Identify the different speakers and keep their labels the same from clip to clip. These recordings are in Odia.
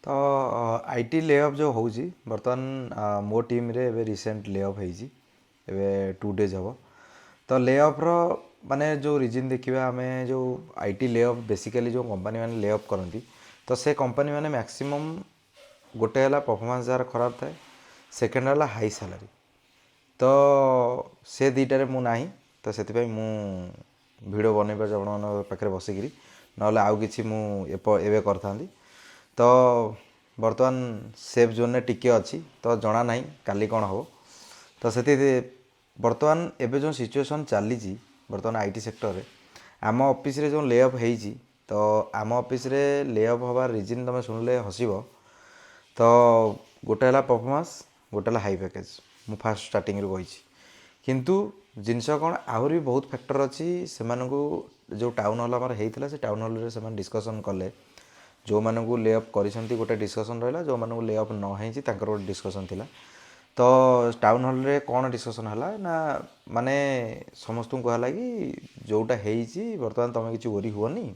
Speaker 1: ତ ଆଇଟି ଲେ ଅଫ୍ ଯେଉଁ ହେଉଛି ବର୍ତ୍ତମାନ ମୋ ଟିମ୍ରେ ଏବେ ରିସେଣ୍ଟ ଲେ ଅଫ୍ ହେଇଛି ଏବେ 2 days ହେବ। ତ ଲେ ଅଫ୍ର ମାନେ ଯେଉଁ ରିଜିନ୍ ଦେଖିବା ଆମେ ଯେଉଁ ଆଇଟି ଲେ ଅଫ୍ ବେସିକାଲି ଯେଉଁ କମ୍ପାନୀ ମାନେ ଲେ ଅଫ୍ କରନ୍ତି ତ ସେ କମ୍ପାନୀ ମାନେ ମ୍ୟାକ୍ସିମମ୍ ଗୋଟେ ହେଲା ପରଫର୍ମାନ୍ସ ଯାହାର ଖରାପ ଥାଏ, ସେକେଣ୍ଡ ହେଲା ହାଇ ସାଲାରୀ। ତ ସେ ଦୁଇଟାରେ ମୁଁ ନାହିଁ, ତ ସେଥିପାଇଁ ମୁଁ ଭିଡ଼ିଓ ବନେଇ ପାରୁଛି ଆପଣମାନଙ୍କ ପାଖରେ ବସିକିରି, ନହେଲେ ଆଉ କିଛି ମୁଁ ଏବେ କରିଥାନ୍ତି। ତ ବର୍ତ୍ତମାନ ସେଫ୍ ଜୋନ୍ରେ ଟିକେ ଅଛି, ତ ଜଣା ନାହିଁ କାଲି କ'ଣ ହେବ। ତ ବର୍ତ୍ତମାନ ଏବେ ଯେଉଁ ସିଚୁଏସନ୍ ଚାଲିଛି ବର୍ତ୍ତମାନ ଆଇଟି ସେକ୍ଟରରେ, ଆମ ଅଫିସରେ ଯେଉଁ ଲେ ଅଫ୍ ହେଇଛି, ତ ଆମ ଅଫିସରେ ଲେ ଅଫ୍ ହେବାର ରିଜିନ୍ ତୁମେ ଶୁଣିଲେ ହସିବ। ତ ଗୋଟେ ହେଲା ପରଫର୍ମାନ୍ସ, ଗୋଟେ ହେଲା ହାଇ ପ୍ୟାକେଜ୍। ମୁଁ ଫାଷ୍ଟ ଷ୍ଟାର୍ଟିଂରୁ କହିଛି, କିନ୍ତୁ ଜିନିଷ କ'ଣ ଆହୁରି ବି ବହୁତ ଫ୍ୟାକ୍ଟର ଅଛି। ସେମାନଙ୍କୁ ଯେଉଁ ଟାଉନ୍ ହଲ୍ ଆମର ହେଇଥିଲା, ସେ ଟାଉନ୍ ହଲ୍ରେ ସେମାନେ ଡିସ୍କସନ୍ କଲେ। ଯେଉଁମାନଙ୍କୁ ଲେ ଅଫ୍ କରିଛନ୍ତି ଗୋଟେ ଡିସ୍କସନ୍ ରହିଲା, ଯେଉଁମାନଙ୍କୁ ଲେ ଅଫ୍ ନ ହେଇଛି ତାଙ୍କର ଗୋଟେ ଡିସ୍କସନ୍ ଥିଲା। ତ ଟାଉନ୍ ହଲ୍ରେ କ'ଣ ଡିସ୍କସନ୍ ହେଲା ନା, ମାନେ ସମସ୍ତଙ୍କୁ କୁହାହେଲା କି ଯେଉଁଟା ହେଇଛି ବର୍ତ୍ତମାନ ତୁମେ କିଛି ୱରି ହୁଅନି,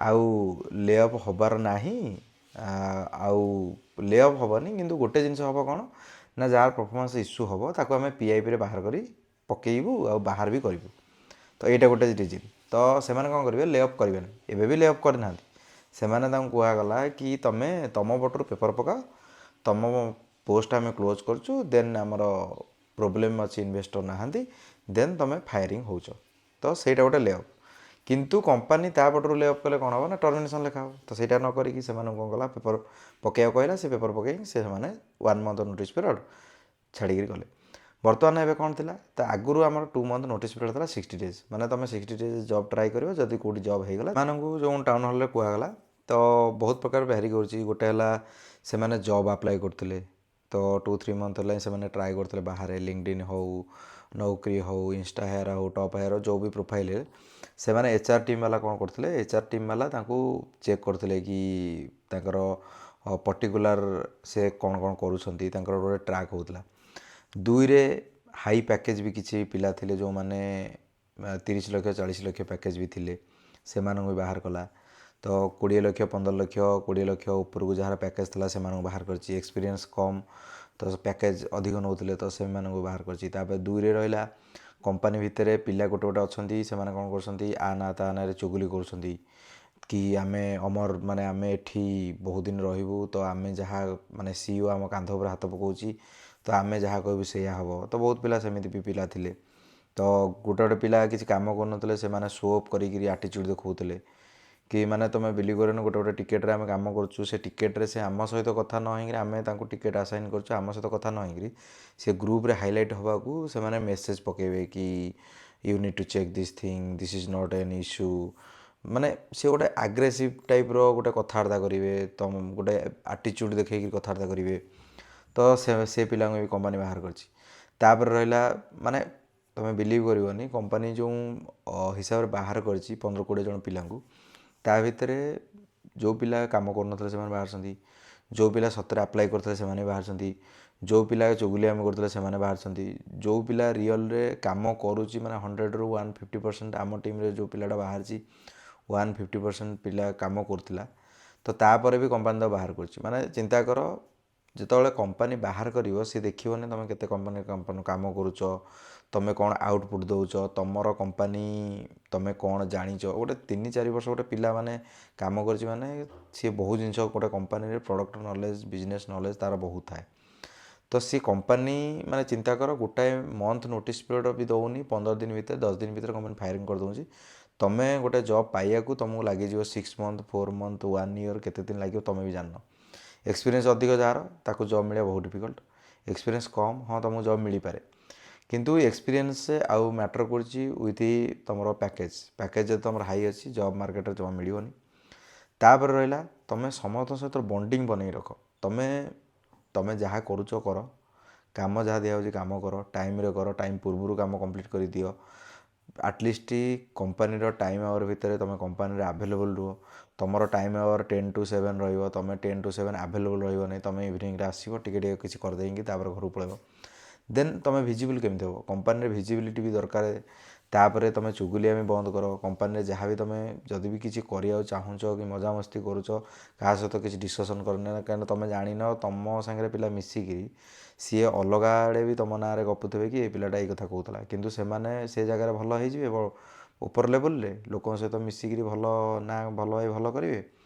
Speaker 1: ଆଉ ଲେ ଅଫ୍ ହେବାର ନାହିଁ, ଆଉ ଲେ ଅଫ୍ ହେବନି। କିନ୍ତୁ ଗୋଟେ ଜିନିଷ ହେବ କ'ଣ ନା, ଯାହାର ପରଫର୍ମାନ୍ସ ଇସ୍ୟୁ ହେବ ତାକୁ ଆମେ ପିଆଇବିରେ ବାହାର କରି ପକେଇବୁ ଆଉ ବାହାର ବି କରିବୁ। ତ ଏଇଟା ଗୋଟେ ରିଜିନ୍। ତ ସେମାନେ କ'ଣ କରିବେ, ଲେ ଅଫ୍ କରିବେନି। ଏବେ ବି ଲେ ଅଫ୍ କରିନାହାନ୍ତି। ସେମାନେ ତାଙ୍କୁ କୁହାଗଲା କି ତୁମେ ତୁମ ପଟରୁ ପେପର୍ ପକାଅ, ତୁମ ପୋଷ୍ଟ ଆମେ କ୍ଲୋଜ୍ କରୁଛୁ, ଦେନ୍ ଆମର ପ୍ରୋବ୍ଲେମ୍ ଅଛି, ଇନଭେଷ୍ଟର ନାହାନ୍ତି, ଦେନ୍ ତୁମେ ଫାୟାରିଂ ହେଉଛ। ତ ସେଇଟା ଗୋଟେ ଲେ ଅଫ୍। କିନ୍ତୁ କମ୍ପାନୀ ତା ପଟରୁ ଲେ ଅଫ୍ କଲେ କ'ଣ ହେବ ନା, ଟର୍ମିନେସନ୍ ଲେଖା ହେବ। ତ ସେଇଟା ନ କରିକି ସେମାନଙ୍କୁ କ'ଣ କଲା, ପେପର୍ ପକାଇବାକୁ କହିଲା। ସେ ପେପର୍ ପକାଇକି ସେମାନେ 1 month ନୋଟିସ୍ ପିରିୟଡ଼ ଛାଡ଼ିକିରି ଗଲେ। ବର୍ତ୍ତମାନ ଏବେ କ'ଣ ଥିଲା, ତ ଆଗରୁ ଆମର 2 month ନୋଟିସ୍ ପିରିୟଡ଼ ଥିଲା 60 days। ମାନେ ତୁମେ 60 days ଜବ୍ ଟ୍ରାଏ କରିବ, ଯଦି କେଉଁଠି ଜବ୍ ହେଇଗଲା ସେମାନଙ୍କୁ ଯେଉଁ ଟାଉନ୍ ହଲ୍ରେ କୁହାଗଲା। ତ ବହୁତ ପ୍ରକାର ଭ୍ୟାରି କରୁଛି। ଗୋଟେ ହେଲା ସେମାନେ ଜବ୍ ଆପ୍ଲାଏ କରୁଥିଲେ, ତ 2-3 month ହେଲା ସେମାନେ ଟ୍ରାଏ କରୁଥିଲେ ବାହାରେ, ଲିଙ୍କଡଇନ୍ ହେଉ, ନୌକରି ହେଉ, ଇନଷ୍ଟା ହାୟାର ହେଉ, ଟପ୍ ହାୟାର, ଯେଉଁ ବି ପ୍ରୋଫାଇଲ୍ରେ ସେମାନେ HR ଟିମ୍ ବାଲା କ'ଣ କରୁଥିଲେ, HR ଟିମ୍ ବାଲା ତାଙ୍କୁ ଚେକ୍ କରୁଥିଲେ କି ତାଙ୍କର ପର୍ଟିକୁଲାର ସେ କ'ଣ କ'ଣ କରୁଛନ୍ତି, ତାଙ୍କର ଗୋଟେ ଟ୍ରାକ୍ ହେଉଥିଲା। 2ରେ ହାଇ ପ୍ୟାକେଜ୍ ବି କିଛି ପିଲା ଥିଲେ, ଯେଉଁମାନେ 30 ଲକ୍ଷ 40 ଲକ୍ଷ ପ୍ୟାକେଜ୍ ବି ଥିଲେ, ସେମାନଙ୍କୁ ବି ବାହାର କଲା। ତ 20 ଲକ୍ଷ 15 ଲକ୍ଷ 20 ଲକ୍ଷ ଉପରକୁ ଯାହାର ପ୍ୟାକେଜ୍ ଥିଲା ସେମାନଙ୍କୁ ବାହାର କରିଛି। ଏକ୍ସପିରିଏନ୍ସ କମ୍, ତ ପ୍ୟାକେଜ୍ ଅଧିକ ନେଉଥିଲେ, ତ ସେମାନଙ୍କୁ ବାହାର କରିଛି। ତାପରେ 2ରେ ରହିଲା କମ୍ପାନୀ ଭିତରେ ପିଲା ଗୋଟେ ଗୋଟେ ଅଛନ୍ତି, ସେମାନେ କ'ଣ କରୁଛନ୍ତି, ଆ ନାଁ ତା ନାଁରେ ଚୁଗୁଲି କରୁଛନ୍ତି କି ଆମେ ମାନେ ଆମେ ଏଠି ବହୁତ ଦିନ ରହିବୁ, ତ ଆମେ ଯାହା ମାନେ CEO ଆମ କାନ୍ଧ ଉପରେ ହାତ ପକାଉଛି, ତ ଆମେ ଯାହା କହିବୁ ସେଇଆ ହେବ। ତ ବହୁତ ପିଲା ସେମିତି ବି ପିଲା ଥିଲେ। ତ ଗୋଟେ ଗୋଟେ ପିଲା କିଛି କାମ କରୁନଥିଲେ, ସେମାନେ ଶୋ ଅଫ୍ କରିକିରି ଆଟିଚ୍ୟୁଡ଼୍ ଦେଖାଉଥିଲେ କି ମାନେ ତୁମେ ବିଲିଭ୍ କରିବନି, ଗୋଟେ ଗୋଟେ ଟିକେଟ୍ରେ ଆମେ କାମ କରୁଛୁ, ସେ ଟିକେଟ୍ରେ ସେ ଆମ ସହିତ କଥା ନ ହେଇକିରି, ଆମେ ତାଙ୍କୁ ଟିକେଟ୍ ଆସାଇନ୍ କରୁଛୁ, ଆମ ସହିତ କଥା ନ ହେଇକିରି ସେ ଗ୍ରୁପ୍ରେ ହାଇଲାଇଟ୍ ହେବାକୁ ସେମାନେ ମେସେଜ୍ ପକାଇବେ କି you need to check this thing, this is not an issue. ମାନେ ସେ ଗୋଟେ ଆଗ୍ରେସିଭ୍ ଟାଇପ୍ର ଗୋଟେ କଥାବାର୍ତ୍ତା କରିବେ, ଗୋଟେ ଆଟିଚ୍ୟୁଡ଼୍ ଦେଖେଇକି କଥାବାର୍ତ୍ତା କରିବେ। ତ ସେ ପିଲାଙ୍କୁ ବି କମ୍ପାନୀ ବାହାର କରିଛି। ତାପରେ ରହିଲା, ମାନେ ତୁମେ ବିଲିଭ୍ କରିବନି, କମ୍ପାନୀ ଯେଉଁ ହିସାବରେ ବାହାର କରିଛି 15-20 ଜଣ ପିଲାଙ୍କୁ, ତା ଭିତରେ ଯେଉଁ ପିଲା କାମ କରୁନଥିଲେ ସେମାନେ ବାହାରିଛନ୍ତି, ଯେଉଁ ପିଲା ସତରେ ଆପ୍ଲାଏ କରୁଥିଲେ ସେମାନେ ବାହାରିଛନ୍ତି, ଯେଉଁ ପିଲା ଚୁଗୁଲିଆମି କରୁଥିଲେ ସେମାନେ ବାହାରିଛନ୍ତି, ଯେଉଁ ପିଲା ରିଅଲ୍ରେ କାମ କରୁଛି, ମାନେ 100ରୁ 150% ଆମ ଟିମ୍ରେ ଯେଉଁ ପିଲାଟା ବାହାରିଛି 150% ପିଲା କାମ କରୁଥିଲା। ତ ତାପରେ ବି କମ୍ପାନୀ ତ ବାହାର କରୁଛି। ମାନେ ଚିନ୍ତା କର, ଯେତେବେଳେ କମ୍ପାନୀ ବାହାର କରିବ, ସେ ଦେଖିବନି ତୁମେ କେତେ କମ୍ପାନୀ କାମ କରୁଛ, ତୁମେ କ'ଣ ଆଉଟପୁଟ୍ ଦେଉଛ, ତୁମର କମ୍ପାନୀ ତୁମେ କ'ଣ ଜାଣିଛ। ଗୋଟେ 3-4 ବର୍ଷ ଗୋଟେ ପିଲା ମାନେ କାମ କରିଛି, ମାନେ ସିଏ ବହୁତ ଜିନିଷ ଗୋଟେ କମ୍ପାନୀରେ ପ୍ରଡ଼କ୍ଟ ନଲେଜ୍, ବିଜନେସ୍ ନଲେଜ୍ ତା'ର ବହୁତ ଥାଏ। ତ ସେ କମ୍ପାନୀ ମାନେ ଚିନ୍ତା କର, ଗୋଟାଏ ମନ୍ଥ ନୋଟିସ୍ ପିରିୟଡ଼ ବି ଦେଉନି, 15 ଦିନ ଭିତରେ 10 ଦିନ ଭିତରେ କମ୍ପାନୀ ଫାୟାରିଂ କରିଦେଉଛି। ତୁମେ ଗୋଟେ ଜବ୍ ପାଇବାକୁ ତୁମକୁ ଲାଗିଯିବ 6 month 4 month 1 year, କେତେ ଦିନ ଲାଗିବ ତୁମେ ବି ଜାଣିନ। ଏକ୍ସପିରିଏନ୍ସ ଅଧିକ ଯାହାର, ତାକୁ ଜବ୍ ମିଳିବା ବହୁତ ଡିଫିକଲ୍ଟ। ଏକ୍ସପିରିଏନ୍ସ କମ୍, ହଁ ତୁମକୁ ଜବ୍ ମିଳିପାରେ, କିନ୍ତୁ ଏକ୍ସପିରିଏନ୍ସ ଆଉ ମ୍ୟାଟର୍ କରୁଛି ୱିଥ୍ ତୁମର ପ୍ୟାକେଜ୍ ଯଦି ତୁମର ହାଇ ଅଛି, ଜବ୍ ମାର୍କେଟରେ ଜମା ମିଳିବନି। ତାପରେ ରହିଲା, ତୁମେ ସମସ୍ତଙ୍କ ସହିତ ବଣ୍ଡିଙ୍ଗ ବନେଇ ରଖ। ତୁମେ ଯାହା କରୁଛ କର, କାମ ଯାହା ଦିଆହେଉଛି କାମ କର, ଟାଇମ୍ରେ କର, ଟାଇମ୍ ପୂର୍ବରୁ କାମ କମ୍ପ୍ଲିଟ୍ କରିଦିଅ। ଆଟଲିଷ୍ଟ କମ୍ପାନୀର ଟାଇମ୍ ଆୱାର ଭିତରେ ତୁମେ କମ୍ପାନୀରେ ଆଭେଲେବଲ୍ ରୁହ। ତୁମର ଟାଇମ୍ ଆୱାର 10 to 7 ରହିବ, ତୁମେ 10 to 7 ଆଭେଲେବଲ୍ ରହିବ ନାହିଁ। ତୁମେ ଇଭିନିଂରେ ଆସିବ, ଟିକେ କିଛି କରିଦେଇକି ତାପରେ ଘରକୁ ପଳାଇବ। ଦେନ୍ ତୁମେ ଭିଜିବଲ୍ କେମିତି ହେବ, କମ୍ପାନୀରେ ଭିଜିବିଲିଟି ବି ଦରକାର। ତାପରେ ତୁମେ ଚୁଗୁଲିଆମି ବନ୍ଦ କର। କମ୍ପାନୀରେ ଯାହା ବି ତୁମେ ଯଦି ବି କିଛି କରିବାକୁ ଚାହୁଁଛ କି ମଜାମସ୍ତି କରୁଛ, କାହା ସହିତ କିଛି ଡିସ୍କସନ୍ କରନି, କାରଣ ତୁମେ ଜାଣିନ ତୁମ ସାଙ୍ଗରେ ପିଲା ମିଶିକିରି ସିଏ ଅଲଗା ଆଡ଼େ ବି ତୁମ ନାଁରେ ଗପୁଥିବେ କି ଏ ପିଲାଟା ଏଇ କଥା କହୁଥିଲା, କିନ୍ତୁ ସେମାନେ ସେ ଜାଗାରେ ଭଲ ହେଇଯିବେ ଉପର ଲେବୁଲ୍ରେ ଲୋକଙ୍କ ସହିତ ମିଶିକିରି ଭଲ ନା ଭଲ ଭାଇ ଭଲ କରିବେ,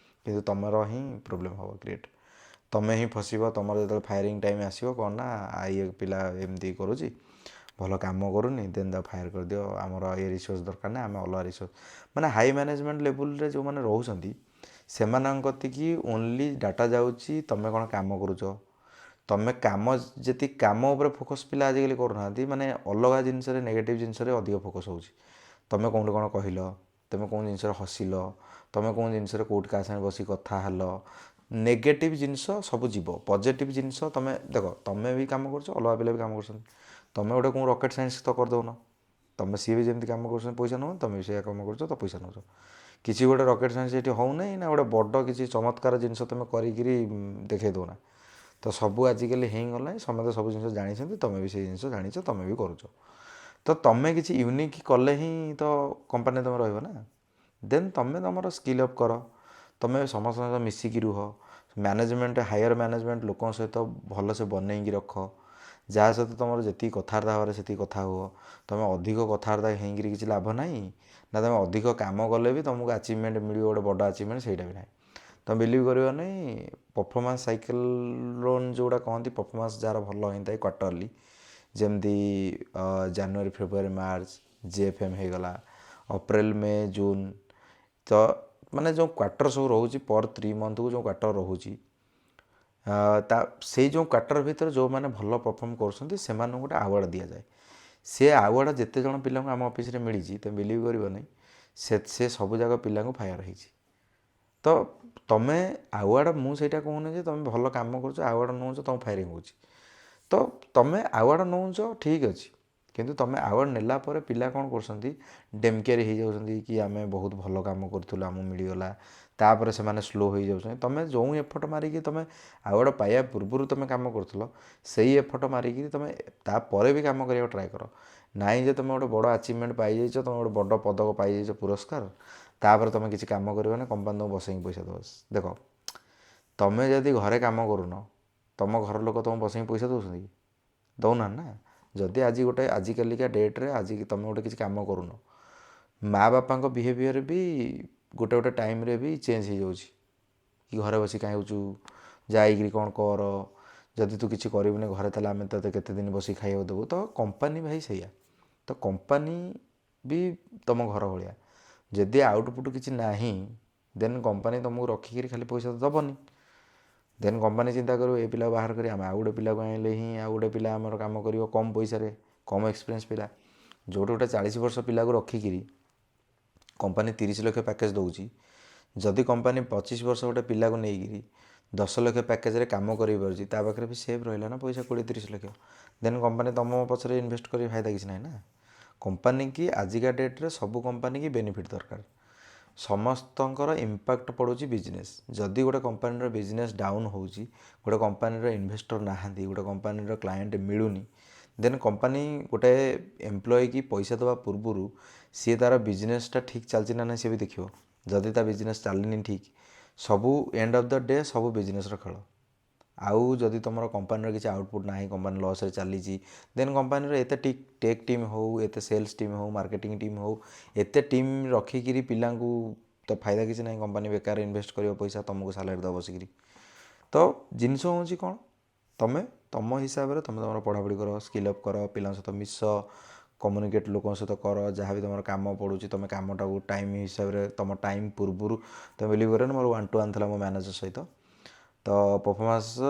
Speaker 1: କିନ୍ତୁ ତୁମର ହିଁ ପ୍ରୋବ୍ଲେମ୍ ହେବ କ୍ରିଏଟ୍। ତୁମେ ହିଁ ଫସିବ। ତୁମର ଯେତେବେଳେ ଫାୟାରିଂ ଟାଇମ୍ ଆସିବ କ'ଣ ନା ଇଏ ପିଲା ଏମିତି କରୁଛି, ଭଲ କାମ କରୁନି, ଦେନ୍ ତାକୁ ଫାୟାର କରିଦିଅ, ଆମର ଏ ରିସୋର୍ସ ଦରକାର ନାହିଁ, ଆମେ ଅଲଗା ରିସୋର୍ସ। ମାନେ ହାଇ ମ୍ୟାନେଜମେଣ୍ଟ ଲେବୁଲ୍ରେ ଯେଉଁମାନେ ରହୁଛନ୍ତି ସେମାନଙ୍କ କତିକି ଓନ୍ଲି ଡାଟା ଯାଉଛି ତୁମେ କ'ଣ କାମ କରୁଛ। ତୁମେ କାମ ଯେତିକି କାମ ଉପରେ ଫୋକସ୍ ପିଲା ଆଜିକାଲି କରୁନାହାନ୍ତି, ମାନେ ଅଲଗା ଜିନିଷରେ ନେଗେଟିଭ୍ ଜିନିଷରେ ଅଧିକ ଫୋକସ୍ ହେଉଛି। ତୁମେ କେଉଁଠି କ'ଣ କହିଲ, ତୁମେ କେଉଁ ଜିନିଷରେ ହସିଲ, ତୁମେ କେଉଁ ଜିନିଷରେ କେଉଁଠି କାହା ସାଙ୍ଗେ ବସି କଥା ହେଲ, ନେଗେଟିଭ୍ ଜିନିଷ ସବୁ ଯିବ। ପଜିଟିଭ୍ ଜିନିଷ ତୁମେ ଦେଖ, ତୁମେ ବି କାମ କରୁଛ, ଅଲଗା ପିଲା ବି କାମ କରୁଛନ୍ତି। ତୁମେ ଗୋଟେ କେଉଁ ରକେଟ୍ ସାଇନ୍ସ ତ କରିଦେଉନ, ତୁମେ ସିଏ ବି ଯେମିତି କାମ କରୁଛନ୍ତି ପଇସା ନେବ, ତୁମେ ବି ସେଇଆ କାମ କରୁଛ ତ ପଇସା ନେଉଛ। କିଛି ଗୋଟେ ରକେଟ୍ ସାଇନ୍ସ ଏଠି ହେଉନାହିଁ ନା ଗୋଟେ ବଡ଼ କିଛି ଚମତ୍କାର ଜିନିଷ ତୁମେ କରିକିରି ଦେଖାଇ ଦେଉନା। ତ ସବୁ ଆଜିକାଲି ହେଇଗଲାଣି, ସମସ୍ତେ ସବୁ ଜିନିଷ ଜାଣିଛନ୍ତି, ତୁମେ ବି ସେଇ ଜିନିଷ ଜାଣିଛ, ତୁମେ ବି କରୁଛ। ତ ତୁମେ କିଛି ୟୁନିକ୍ କଲେ ହିଁ ତ କମ୍ପାନୀ ତୁମେ ରହିବ ନା। ଦେନ୍ ତୁମେ ତୁମର ସ୍କିଲ୍ ଅପ୍ କର, ତୁମେ ସମସ୍ତଙ୍କ ସହିତ ମିଶିକି ରୁହ, ମ୍ୟାନେଜମେଣ୍ଟ ହାୟର ମ୍ୟାନେଜମେଣ୍ଟ ଲୋକଙ୍କ ସହିତ ଭଲସେ ବନେଇକି ରଖ। ଯାହା ସହିତ ତୁମର ଯେତିକି କଥାବାର୍ତ୍ତା ହେବାରେ ସେତିକି କଥା ହୁଅ। ତୁମେ ଅଧିକ କଥାବାର୍ତ୍ତା ହେଇକିରି କିଛି ଲାଭ ନାହିଁ, ନା ତୁମେ ଅଧିକ କାମ କଲେ ବି ତୁମକୁ ଆଚିଭମେଣ୍ଟ ମିଳିବ, ଗୋଟେ ବଡ଼ ଆଚିଭମେଣ୍ଟ ସେଇଟା ବି ନାହିଁ। ତୁମେ ବିଲିଭ୍ କରିବନି, ପରଫର୍ମାନ୍ସ ସାଇକେଲ୍ ଯେଉଁଟା କହନ୍ତି, ପରଫର୍ମାନ୍ସ ଯାହାର ଭଲ ହେଇଥାଏ କ୍ୱାର୍ଟରଲି, ଯେମିତି ଜାନୁଆରୀ ଫେବୃଆରୀ ମାର୍ଚ୍ଚ GFM ହେଇଗଲା, ଅପ୍ରିଲ ମେ ଜୁନ୍, ତ ମାନେ ଯେଉଁ କ୍ୱାର୍ଟର ସବୁ ରହୁଛି ପର୍ 3 ମନ୍ଥକୁ ଯେଉଁ କ୍ୱାର୍ଟର ରହୁଛି, ସେଇ ଯେଉଁ କ୍ୱାର୍ଟର ଭିତରେ ଯେଉଁମାନେ ଭଲ ପରଫର୍ମ କରୁଛନ୍ତି ସେମାନଙ୍କୁ ଗୋଟେ ଆୱାର୍ଡ଼ ଦିଆଯାଏ। ସେ ଆୱାର୍ଡ଼ ଯେତେ ଜଣ ପିଲାଙ୍କୁ ଆମ ଅଫିସରେ ମିଳିଛି, ତୁମେ ବିଲିଭ୍ କରିବନି, ସେ ସବୁ ଯାକ ପିଲାଙ୍କୁ ଫାୟାର ହେଇଛି। ତ ତୁମେ ଆୱାର୍ଡ଼, ମୁଁ ସେଇଟା କହୁନି ଯେ ତୁମେ ଭଲ କାମ କରୁଛ ଆୱାର୍ଡ଼ ନେଉଛ ତୁମ ଫାୟାରିଂ ହେଉଛି। ତ ତୁମେ ଆୱାର୍ଡ଼ ନେଉଛ ଠିକ୍ ଅଛି, କିନ୍ତୁ ତୁମେ ଆୱାର୍ଡ଼ ନେଲା ପରେ ପିଲା କ'ଣ କରୁଛନ୍ତି, ଡେମକେୟାରୀ ହେଇଯାଉଛନ୍ତି କି ଆମେ ବହୁତ ଭଲ କାମ କରୁଥିଲୁ ଆମକୁ ମିଳିଗଲା, ତାପରେ ସେମାନେ ସ୍ଲୋ ହେଇଯାଉଛନ୍ତି। ତୁମେ ଯେଉଁ ଏଫର୍ଟ ମାରିକି ତୁମେ ଆୱାର୍ଡ଼ ପାଇବା ପୂର୍ବରୁ ତୁମେ କାମ କରୁଥିଲ, ସେଇ ଏଫର୍ଟ ମାରିକି ତୁମେ ତାପରେ ବି କାମ କରିବାକୁ ଟ୍ରାଏ କର। ନାହିଁ ଯେ ତୁମେ ଗୋଟେ ବଡ଼ ଆଚିଭମେଣ୍ଟ ପାଇଯାଇଛ, ତୁମେ ଗୋଟେ ବଡ଼ ପଦକ ପାଇଯାଇଛ, ପୁରସ୍କାର, ତାପରେ ତୁମେ କିଛି କାମ କରିବନି, କମ୍ପାନୀ ତୁମକୁ ବସେଇକି ପଇସା ଦେବ। ଦେଖ, ତୁମେ ଯଦି ଘରେ କାମ କରୁନ, ତୁମ ଘର ଲୋକ ତୁମକୁ ବସେଇକି ପଇସା ଦେଉଛନ୍ତି କି? ଦେଉନାହାନ୍ତି ନା। ଯଦି ଆଜିକାଲିକା ଡେଟ୍ରେ ତୁମେ ଗୋଟେ କିଛି କାମ କରୁନ, ମା' ବାପାଙ୍କ ବିହେଭିଅର୍ ବି ଗୋଟେ ଟାଇମ୍ରେ ବି ଚେଞ୍ଜ ହେଇଯାଉଛି, କି ଘରେ ବସି କାହିଁ ହେଉଛୁ, ଯାଇକିରି କ'ଣ କର, ଯଦି ତୁ କିଛି କରିବୁନି ଘରେ ତାହେଲେ ଆମେ ତୋତେ କେତେ ଦିନ ବସି ଖାଇବାକୁ ଦେବୁ। ତ କମ୍ପାନୀ ଭାଇ ସେଇଆ, ତ କମ୍ପାନୀ ବି ତୁମ ଘର ଭଳିଆ। ଯଦି ଆଉଟପୁଟ୍ କିଛି ନାହିଁ, ଦେନ୍ କମ୍ପାନୀ ତୁମକୁ ରଖିକିରି ଖାଲି ପଇସା ତ ଦେବନି। ଦେନ୍ କମ୍ପାନୀ ଚିନ୍ତା କରିବ ଏ ପିଲାକୁ ବାହାର କରି ଆମେ ଆଉ ଗୋଟେ ପିଲାକୁ ଆଣିଲେ ହିଁ ଆଉ ଗୋଟେ ପିଲା ଆମର କାମ କରିବ କମ୍ ପଇସାରେ, କମ୍ ଏକ୍ସପିରିଏନ୍ସ ପିଲା। ଯେଉଁଠି ଗୋଟେ 40 ବର୍ଷ ପିଲାକୁ ରଖିକିରି କମ୍ପାନୀ 30 ଲକ୍ଷ ପ୍ୟାକେଜ୍ ଦେଉଛି, ଯଦି କମ୍ପାନୀ 25 ବର୍ଷ ଗୋଟେ ପିଲାକୁ ନେଇକିରି 10 ଲକ୍ଷ ପ୍ୟାକେଜ୍ରେ କାମ କରିପାରୁଛି, ତା ପାଖରେ ବି ସେଭ୍ ରହିଲା ନା ପଇସା 20-30 ଲକ୍ଷ। ଦେନ୍ କମ୍ପାନୀ ତୁମ ପଛରେ ଇନଭେଷ୍ଟ କରି ଫାଇଦା କିଛି ନାହିଁ ନା। କମ୍ପାନୀ କି ଆଜିକା ଡେଟ୍ରେ ସବୁ କମ୍ପାନୀ କି ବେନିଫିଟ୍ ଦରକାର। ସମସ୍ତଙ୍କର ଇମ୍ପାକ୍ଟ ପଡ଼ୁଛି ବିଜନେସ୍। ଯଦି ଗୋଟେ କମ୍ପାନୀର ବିଜନେସ୍ ଡାଉନ୍ ହେଉଛି, ଗୋଟେ କମ୍ପାନୀର ଇନଭେଷ୍ଟର ନାହାନ୍ତି, ଗୋଟେ କମ୍ପାନୀର କ୍ଲାଏଣ୍ଟ ମିଳୁନି, ଦେନ୍ କମ୍ପାନୀ ଗୋଟେ ଏମ୍ପ୍ଲୟି କି ପଇସା ଦେବା ପୂର୍ବରୁ ସିଏ ତା'ର ବିଜନେସ୍ଟା ଠିକ୍ ଚାଲିଛି ନା ନାହିଁ ସିଏ ବି ଦେଖିବ। ଯଦି ତା ବିଜନେସ୍ ଚାଲିନି ଠିକ୍, ସବୁ ଏଣ୍ଡ ଅଫ୍ ଦ ଡେ ସବୁ ବିଜନେସ୍ର ଖେଳ। ଆଉ ଯଦି ତୁମର କମ୍ପାନୀର କିଛି ଆଉଟପୁଟ୍ ନାହିଁ, କମ୍ପାନୀ ଲସ୍ରେ ଚାଲିଛି, ଦେନ୍ କମ୍ପାନୀର ଏତେ ଟେକ୍ ଟିମ୍ ହେଉ, ଏତେ ସେଲ୍ସ ଟିମ୍ ହେଉ, ମାର୍କେଟିଂ ଟିମ୍ ହେଉ, ଏତେ ଟିମ୍ ରଖିକିରି ପିଲାଙ୍କୁ ତ ଫାଇଦା କିଛି ନାହିଁ। କମ୍ପାନୀ ବେକାର ଇନଭେଷ୍ଟ କରିବ ପଇସା, ତୁମକୁ ସାଲାରୀ ଦେବ ବସିକିରି। ତ ଜିନିଷ ହେଉଛି କ'ଣ, ତୁମେ ତୁମ ହିସାବରେ ତୁମେ ତୁମର ପଢ଼ାପଢ଼ି କର, ସ୍କିଲ୍ ଅପ୍ କର, ପିଲାଙ୍କ ସହିତ ମିଶ, କମ୍ୟୁନିକେଟ୍ ଲୋକଙ୍କ ସହିତ କର। ଯାହା ବି ତୁମର କାମ ପଡ଼ୁଛି ତୁମେ କାମଟାକୁ ଟାଇମ୍ ହିସାବରେ, ତୁମ ଟାଇମ୍ ପୂର୍ବରୁ, ତୁମେ ବିଲିଭ୍ କରିବନି, ମୋର 1-to-1 ଥିଲା ମୋ ମ୍ୟାନେଜର ସହିତ। ତ ପରଫର୍ମାନ୍ସ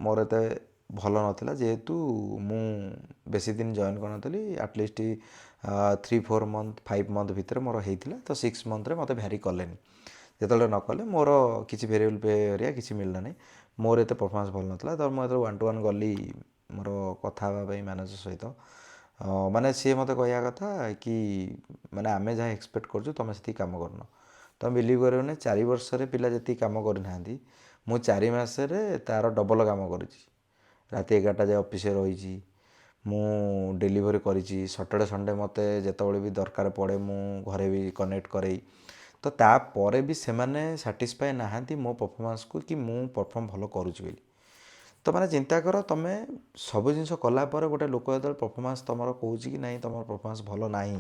Speaker 1: ମୋର ଏତେ ଭଲ ନଥିଲା, ଯେହେତୁ ମୁଁ ବେଶୀ ଦିନ ଜଏନ୍ କରିନଥିଲି, ଆଟଲିଷ୍ଟ 3-4 ମନ୍ଥ 5 ମନ୍ଥ ଭିତରେ ମୋର ହେଇଥିଲା। ତ 6 ମନ୍ଥରେ ମୋତେ ଭ୍ୟାରି କଲେନି। ଯେତେବେଳେ ନ କଲେ ମୋର କିଛି ଭେରିଏବଲ୍ ପେ ହେରିକା କିଛି ମିଳିଲା ନାହିଁ, ମୋର ଏତେ ପରଫର୍ମାନ୍ସ ଭଲ ନଥିଲା। ତ ମୁଁ ଯେତେବେଳେ 1-to-1 ଗଲି ମୋର କଥା ହେବା ପାଇଁ ମ୍ୟାନେଜର ସହିତ, ମାନେ ସିଏ ମୋତେ କହିବା କଥା କି ମାନେ ଆମେ ଯାହା ଏକ୍ସପେକ୍ଟ କରୁଛୁ ତୁମେ ସେତିକି କାମ କରୁନ। ତୁମେ ବିଲିଭ୍ କରିବନି, 4 ବର୍ଷରେ ପିଲା ଯେତିକି କାମ କରିନାହାନ୍ତି, ମୁଁ 4 ମାସରେ ତା'ର ଡବଲ କାମ କରିଛି। ରାତି 11ଟା ଯାଏ ଅଫିସରେ ରହିଛି, ମୁଁ ଡେଲିଭରି କରିଛି, ସଟର୍ଡ଼େ ସଣ୍ଡେ ମୋତେ ଯେତେବେଳେ ବି ଦରକାର ପଡ଼େ ମୁଁ ଘରେ ବି କନେକ୍ଟ କରେଇ। ତ ତାପରେ ବି ସେମାନେ ସାଟିସ୍ଫାଏ ନାହାନ୍ତି ମୋ ପରଫର୍ମାନ୍ସକୁ କି ମୁଁ ପରଫର୍ମ ଭଲ କରୁଛି ବୋଲି। ତ ମାନେ ଚିନ୍ତା କର, ତମେ ସବୁ ଜିନିଷ କଲା ପରେ ଗୋଟେ ଲୋକ ଯେତେବେଳେ ପରଫର୍ମାନ୍ସ ତମର କହୁଛି କି ନାଇଁ ତମର ପରଫର୍ମାନ୍ସ ଭଲ ନାହିଁ,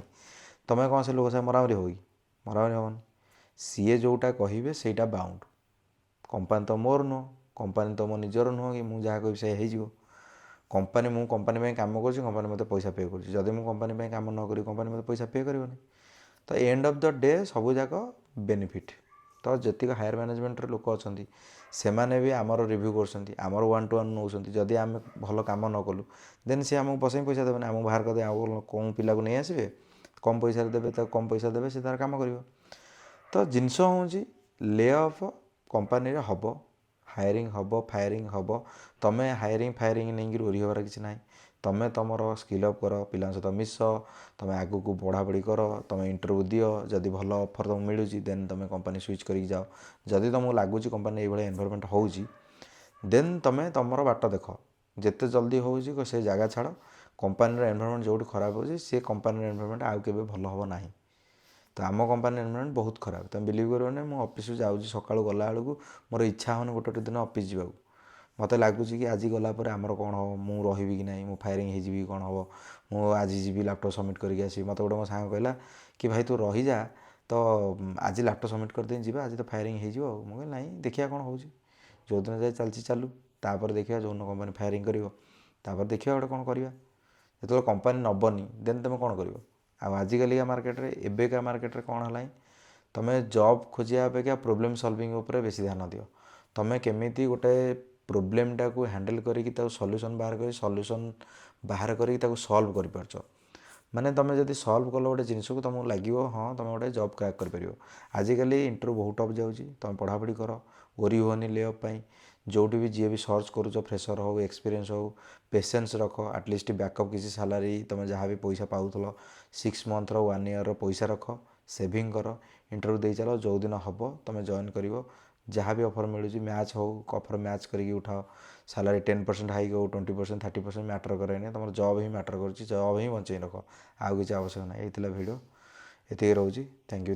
Speaker 1: ତମେ କ'ଣ ସେ ଲୋକ ସାଙ୍ଗେ ମରାମରି ହବ କି? ମରାମରି ହବନି। ସିଏ ଯେଉଁଟା କହିବେ ସେଇଟା ବାଉଣ୍ଡ। କମ୍ପାନୀ ତ ମୋର ନୁହଁ, କମ୍ପାନୀ ତ ମୋ ନିଜର ନୁହଁ କି ମୁଁ ଯାହା କହିବି ସେ ହେଇଯିବ। ମୁଁ କମ୍ପାନୀ ପାଇଁ କାମ କରୁଛି, କମ୍ପାନୀ ମୋତେ ପଇସା ପେ କରୁଛି। ଯଦି ମୁଁ କମ୍ପାନୀ ପାଇଁ କାମ ନ କରିବି କମ୍ପାନୀ ମୋତେ ପଇସା ପେ କରିବନି। ତ ଏଣ୍ଡ ଅଫ୍ ଦ ଡେ ସବୁ ଯାକ ବେନିଫିଟ୍। ତ ଯେତିକି ହାୟର ମ୍ୟାନେଜମେଣ୍ଟରେ ଲୋକ ଅଛନ୍ତି ସେମାନେ ବି ଆମର ରିଭ୍ୟୁ କରୁଛନ୍ତି, ଆମର ୱାନ୍ ଟୁ ୱାନ୍ ନେଉଛନ୍ତି। ଯଦି ଆମେ ଭଲ କାମ ନ କଲୁ ଦେନ୍ ସେ ଆମକୁ ବସେଇ ପଇସା ଦେବେନି, ଆମକୁ ବାହାର କରିଦେବେ। ଆଉ କେଉଁ ପିଲାକୁ ନେଇ ଆସିବେ, କମ୍ ପଇସାରେ ଦେବେ, ତାକୁ କମ୍ ପଇସା ଦେବେ, ସେ ତାର କାମ କରିବ। ତ ଜିନିଷ ହେଉଛି ଲେ ଅଫ୍ କମ୍ପାନୀରେ ହେବ, ହାୟରିଂ ହେବ, ଫାୟାରିଂ ହେବ। ତମେ ହାୟରିଂ ଫାୟାରିଂ ନେଇକି ଓହରିବାର କିଛି ନାହିଁ। ତମେ ତମର ସ୍କିଲ୍ ଅପ୍ କର, ପିଲାଙ୍କ ସହିତ ମିଶ, ତମେ ଆଗକୁ ପଢ଼ାପଢ଼ି କର, ତମେ ଇଣ୍ଟରଭ୍ୟୁ ଦିଅ। ଯଦି ଭଲ ଅଫର୍ ତମକୁ ମିଳୁଛି ଦେନ୍ ତମେ କମ୍ପାନୀ ସୁଇଚ୍ କରିକି ଯାଅ। ଯଦି ତମକୁ ଲାଗୁଛି କମ୍ପାନୀ ଏଇଭଳିଆ ଏନଭାରମେଣ୍ଟ ହେଉଛି ଦେନ୍ ତମେ ତମର ବାଟ ଦେଖ। ଯେତେ ଜଲ୍ଦି ହେଉଛି ସେ ଜାଗା ଛାଡ଼। କମ୍ପାନୀର ଏନଭାରମେଣ୍ଟ ଯେଉଁଠି ଖରାପ ହେଉଛି ସେ କମ୍ପାନୀର ଏନଭାରମେଣ୍ଟ ଆଉ କେବେ ଭଲ ହେବ ନାହିଁ। ତ ଆମ କମ୍ପାନୀର ଏନଭାରମେଣ୍ଟ ବହୁତ ଖରାପ। ତମେ ବିଲିଭ୍ କରିବନି, ମୁଁ ଅଫିସକୁ ଯାଉଛି ସକାଳୁ ଗଲାବେଳକୁ ମୋର ଇଚ୍ଛା ହେଉନି ଗୋଟେ ଦିନ ଅଫିସ ଯିବାକୁ। ମୋତେ ଲାଗୁଛି କି ଆଜି ଗଲା ପରେ ଆମର କ'ଣ ହେବ, ମୁଁ ରହିବି କି ନାହିଁ, ମୁଁ ଫାୟାରିଂ ହେଇଯିବି କି କ'ଣ ହେବ, ମୁଁ ଆଜି ଯିବି ଲ୍ୟାପଟପ୍ ସବମିଟ୍ କରିକି ଆସିବି। ମୋତେ ଗୋଟେ ମୋ ସାଙ୍ଗ କହିଲା କି ଭାଇ ତୁ ରହିଯା, ତ ଆଜି ଲ୍ୟାପଟପ୍ ସବମିଟ୍ କରିଦେଇ ଯିବା, ଆଜି ତ ଫାୟାରିଂ ହେଇଯିବ ଆଉ। ମୁଁ କହିଲି ନାଇଁ ଦେଖିବା କ'ଣ ହେଉଛି, ଯେଉଁଦିନ ଯାଏ ଚାଲିଛି ଚାଲୁ, ତାପରେ ଦେଖିବା। ଯେଉଁଦିନ କମ୍ପାନୀ ଫାୟାରିଂ କରିବ ତାପରେ ଦେଖିବା ଗୋଟେ କ'ଣ କରିବା। ଯେତେବେଳେ କମ୍ପାନୀ ନେବନି ଦେନ୍ ତୁମେ କ'ଣ କରିବ? ଆଉ ଆଜିକାଲିକା ମାର୍କେଟରେ, ଏବେକା ମାର୍କେଟରେ କ'ଣ ହେଲାଣି, ତୁମେ ଜବ୍ ଖୋଜିବା ଅପେକ୍ଷା ପ୍ରୋବ୍ଲେମ୍ ସଲଭିଂ ଉପରେ ବେଶୀ ଧ୍ୟାନ ଦିଅ। ତୁମେ କେମିତି ଗୋଟେ ପ୍ରୋବ୍ଲେମଟାକୁ ହ୍ୟାଣ୍ଡେଲ୍ କରିକି ତାକୁ ସଲ୍ୟୁସନ୍ ବାହାର କରିକି ତାକୁ ସଲ୍ଭ କରିପାରୁଛ। ମାନେ ତୁମେ ଯଦି ସଲ୍ଭ କଲ ଗୋଟେ ଜିନିଷକୁ, ତୁମକୁ ଲାଗିବ ହଁ ତୁମେ ଗୋଟେ ଜବ୍ କ୍ରାକ୍ କରିପାରିବ। ଆଜିକାଲି ଇଣ୍ଟରଭ୍ୟୁ ବହୁତ ଟପ୍ ଯାଉଛି। ତୁମେ ପଢ଼ାପଢ଼ି କର, ଓରି ହୁଅନି ଲେ ଅଫ୍ ପାଇଁ। ଯେଉଁଠି ବି ଯିଏ ବି ସର୍ଚ୍ଚ କରୁଛ, ଫ୍ରେସର ହେଉ, ଏକ୍ସପିରିଏନ୍ସ ହେଉ, ପେସେନ୍ସ ରଖ। ଆଟଲିଷ୍ଟ ବ୍ୟାକଅପ୍ କିଛି ସାଲାରୀ, ତୁମେ ଯାହା ବି ପଇସା ପାଉଥିଲ 6 ମନ୍ଥର 1 ଇୟର୍ର ପଇସା ରଖ, ସେଭିଂ କର, ଇଣ୍ଟରଭ୍ୟୁ ଦେଇ ଚାଲ। ଯେଉଁଦିନ ହେବ ତୁମେ ଜଏନ୍ କରିବ। ଯାହା ବି ଅଫର୍ ମିଳୁଛି ମ୍ୟାଚ୍ ହେଉ, ଅଫର୍ ମ୍ୟାଚ୍ କରିକି ଉଠାଅ। ସାଲାରୀ 10% ହାଇକ୍ ହେଉ, 20%, 30% ମ୍ୟାଟର କରେନି। ତୁମର ଜବ୍ ହିଁ ମ୍ୟାଟର କରୁଛି। ଜବ୍ ହିଁ ବଞ୍ଚେଇ ରଖ, ଆଉ କିଛି ଆବଶ୍ୟକ ନାହିଁ। ଏଇ ଥିଲା ଭିଡ଼ିଓ, ଏତିକି ରହୁଛି। Thank you.